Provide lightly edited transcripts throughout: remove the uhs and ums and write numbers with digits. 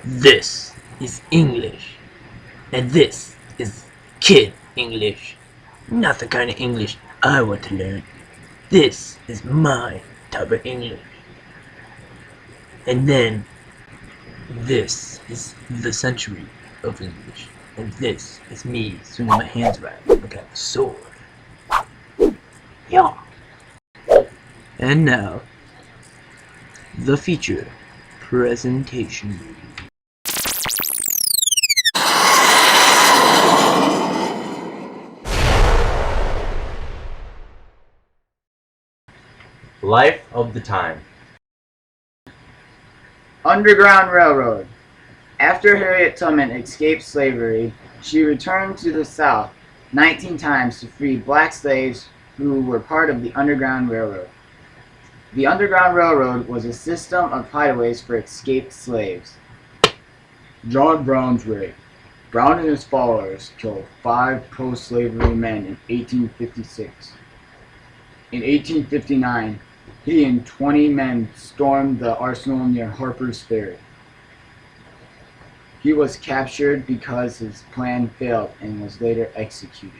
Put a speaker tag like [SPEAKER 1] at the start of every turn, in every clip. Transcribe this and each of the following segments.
[SPEAKER 1] This is English, and this is kid English. Not the kind of English I want to learn. This is my type of English. And then this is the century of English. And this is me swinging my hands around like I have a sword. Yeah. And now, the feature presentation.
[SPEAKER 2] Life of the time.
[SPEAKER 3] Underground Railroad. After Harriet Tubman escaped slavery, she returned to the South 19 times to free black slaves who were part of the Underground Railroad. The Underground Railroad was a system of hideaways for escaped slaves. John Brown's raid. Brown and his followers killed 5 pro-slavery men in 1856. In 1859, he and 20 men stormed the arsenal near Harper's Ferry. He was captured because his plan failed and was later executed.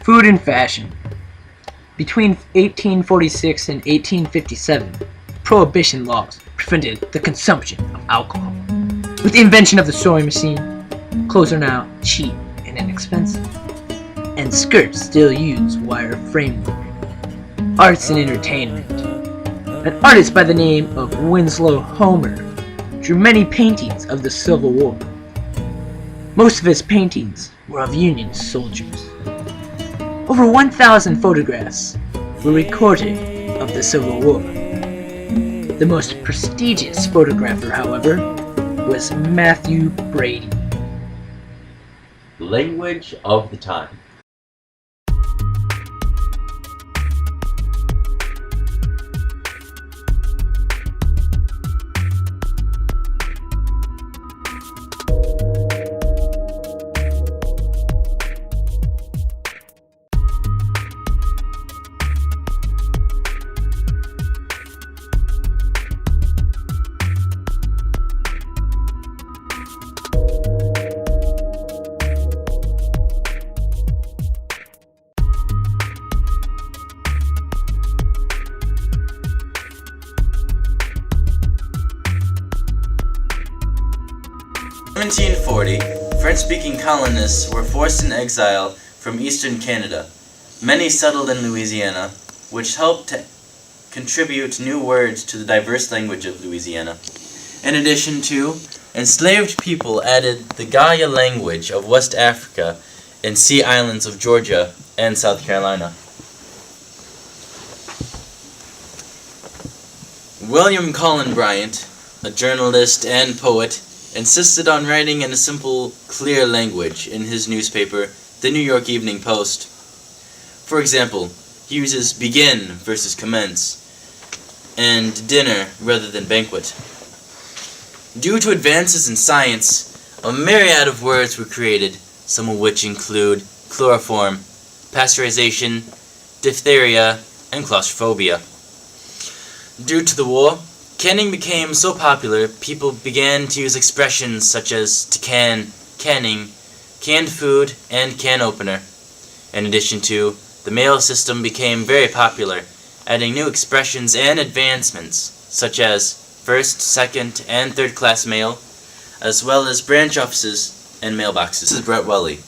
[SPEAKER 1] Food and fashion. Between 1846 and 1857, prohibition laws prevented the consumption of alcohol. With the invention of the sewing machine, clothes are now cheap and inexpensive, and skirts still use wire framework. Arts and entertainment. An artist by the name of Winslow Homer drew many paintings of the Civil War. Most of his paintings were of Union soldiers. Over 1,000 photographs were recorded of the Civil War. The most prestigious photographer, however, was Matthew Brady.
[SPEAKER 2] Language of the time.
[SPEAKER 4] In 1740, French-speaking colonists were forced in exile from eastern Canada. Many settled in Louisiana, which helped to contribute new words to the diverse language of Louisiana. In addition to, enslaved people added the Gaya language of West Africa and Sea Islands of Georgia and South Carolina. William Cullen Bryant, a journalist and poet, insisted on writing in a simple, clear language in his newspaper, the New York Evening Post. For example, he uses begin versus commence, and dinner rather than banquet. Due to advances in science, a myriad of words were created, some of which include chloroform, pasteurization, diphtheria, and claustrophobia. Due to the war, canning became so popular, people began to use expressions such as to can, canning, canned food, and can opener. In addition to, the mail system became very popular, adding new expressions and advancements such as first, second, and third class mail, as well as branch offices and mailboxes. This is Brett Welly,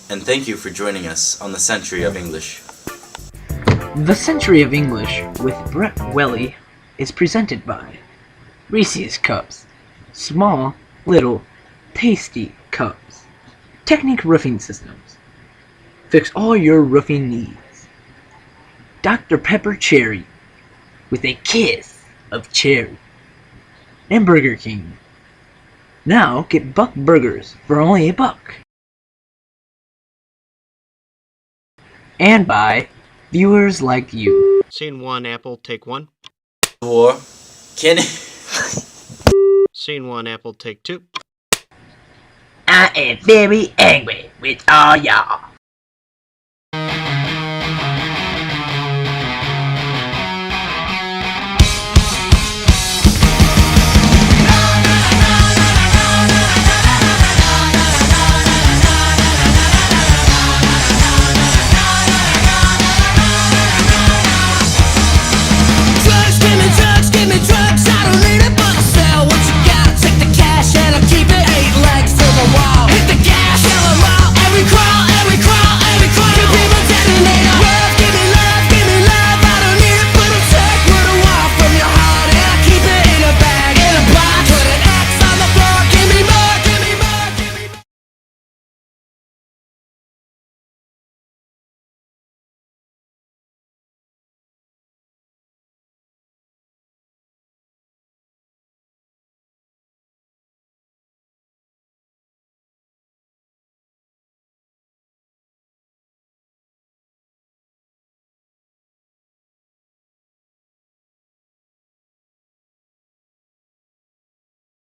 [SPEAKER 4] and thank you for joining us on the Century of English.
[SPEAKER 1] The Century of English with Brett Welly is presented by Reese's Cups. Small, little, tasty cups. Technique Roofing Systems. Fix all your roofing needs. Dr. Pepper Cherry with a kiss of cherry. And Burger King. Now get Buck Burgers for only $1. And by viewers like you.
[SPEAKER 5] Scene 1, Apple, take 1.
[SPEAKER 4] War, canning...
[SPEAKER 5] Scene 1, Apple, take 2.
[SPEAKER 1] I am very angry with all y'all.